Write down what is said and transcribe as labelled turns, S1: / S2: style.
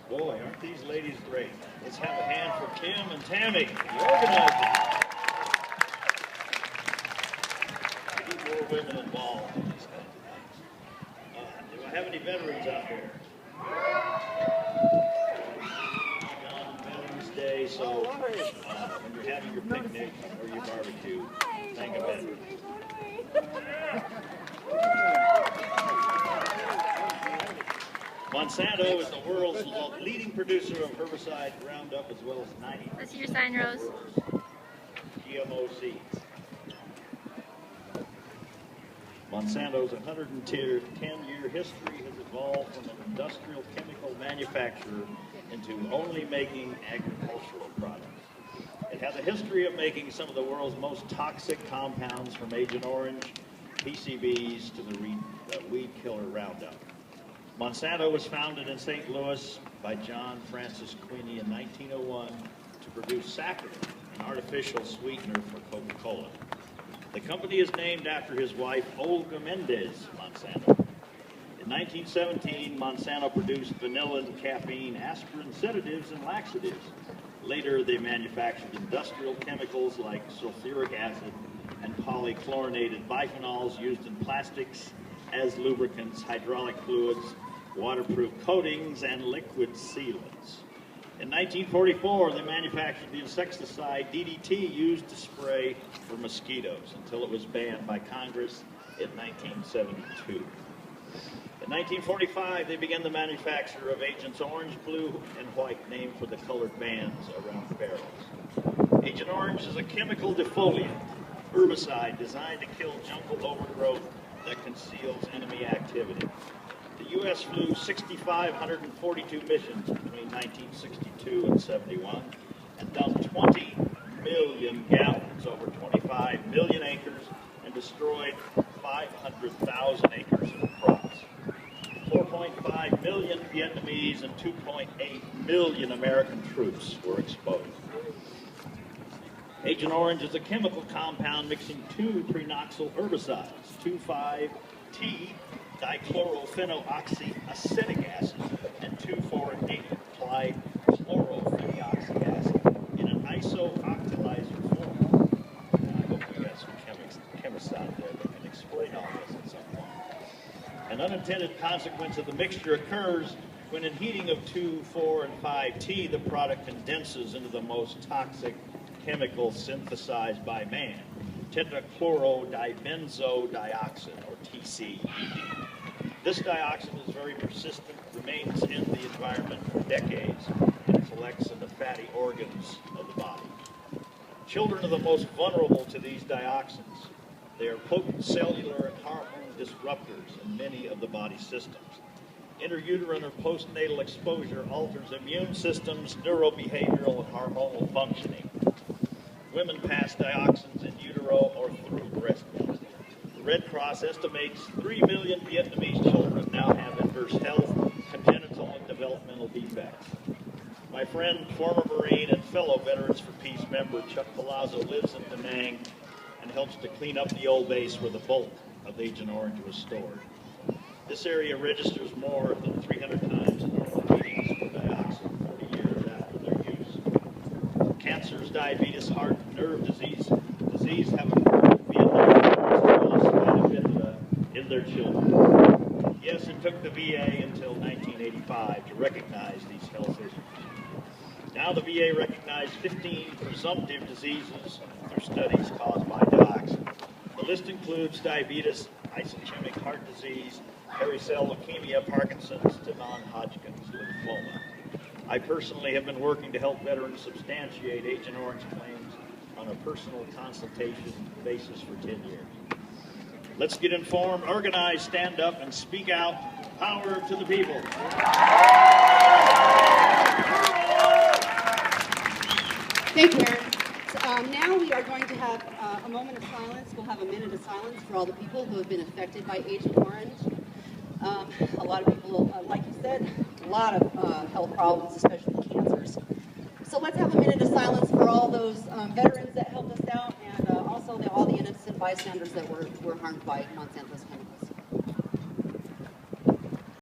S1: Boy, aren't these ladies great? Let's have a hand for Kim and Tammy, the organizers. We need more women involved in these kinds of things. Do I have any veterans out there? On Veterans Day, so when you're having your picnic or your barbecue, thank a veteran. Monsanto is the world's leading producer of herbicide Roundup, as well as 90.
S2: Let's see your sign, Rose.
S1: GMO seeds. Monsanto's 110-year history has evolved from an industrial chemical manufacturer into only making agricultural products. It has a history of making some of the world's most toxic compounds, from Agent Orange, PCBs, to the weed killer Roundup. Monsanto was founded in St. Louis by John Francis Queeny in 1901 to produce saccharin, an artificial sweetener for Coca-Cola. The company is named after his wife, Olga Mendez Monsanto. In 1917, Monsanto produced vanilla and caffeine, aspirin sedatives, and laxatives. Later, they manufactured industrial chemicals like sulfuric acid and polychlorinated biphenyls used in plastics as lubricants, hydraulic fluids, waterproof coatings, and liquid sealants. In 1944, they manufactured the insecticide DDT used to spray for mosquitoes until it was banned by Congress in 1972. In 1945, they began the manufacture of Agents Orange, Blue, and White, named for the colored bands around the barrels. Agent Orange is a chemical defoliant herbicide designed to kill jungle overgrowth that conceals enemy activity. The U.S. flew 6,542 missions between 1962 and 71 and dumped 20 million gallons over 25 million acres and destroyed 500,000 acres of crops. 4.5 million Vietnamese and 2.8 million American troops were exposed. Agent Orange is a chemical compound mixing two prenoxyl herbicides, 2,5-T dichlorophenoxyacetic acid and 2,4-dichlorophenoxy acid in an isooctalizer form. I hope we got some chemists out there that can explain all this at some point. An unintended consequence of the mixture occurs when in heating of 2, 4, and 5-T, the product condenses into the most toxic chemical synthesized by man, tetrachlorodibenzodioxin, or TCD. This dioxin is very persistent, remains in the environment for decades, and collects in the fatty organs of the body. Children are the most vulnerable to these dioxins. They are potent cellular and hormone disruptors in many of the body's systems. Intrauterine or postnatal exposure alters immune systems, neurobehavioral, and hormonal functioning. Women pass dioxins in utero or through breast milk. The Red Cross estimates 3 million Vietnamese children now have adverse health, congenital, and developmental defects. My friend, former Marine and fellow Veterans for Peace member Chuck Palazzo lives in Da Nang and helps to clean up the old base where the bulk of Agent Orange was stored. This area registers more than 300 times the normal readings for dioxin 40 years after their use. Cancers, diabetes, heart, and nerve disease have occurred in Vietnam in their children. Yes, it took the VA until 1985 to recognize these health issues. Now the VA recognized 15 presumptive diseases through studies caused by dioxin. The list includes diabetes, ischemic heart disease, hairy cell leukemia, Parkinson's, to non-Hodgkin's lymphoma. I personally have been working to help veterans substantiate Agent Orange claims on a personal consultation basis for 10 years. Let's get informed, organize, stand up, and speak out. Power to the people.
S3: Thank you, Aaron. Now we are going to have a moment of silence. We'll have a minute of silence for all the people who have been affected by Agent Orange. A lot of people, like you said, a lot of health problems, especially cancers. So let's have a minute of silence for all those veterans that helped us out, and also all the innocent bystanders that were harmed by Monsanto's chemicals.